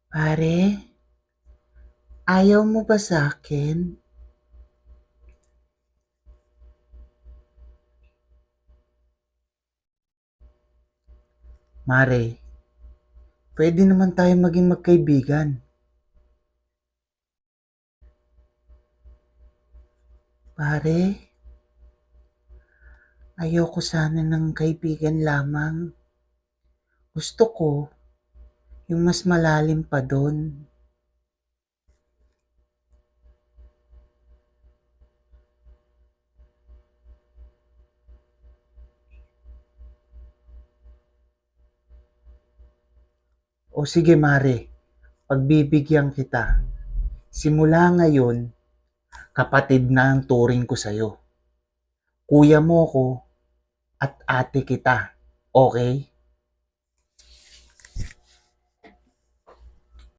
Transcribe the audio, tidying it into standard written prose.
Pare, ayaw mo ba sa'kin? Mare, puwede naman tayo maging magkaibigan. Pare, ayoko sana ng kaibigan lamang. Gusto ko yung mas malalim pa dun. O sige mare, pagbibigyan kita. Simula ngayon, kapatid na ang turing ko sa'yo. Kuya mo ko at ate kita. Okay?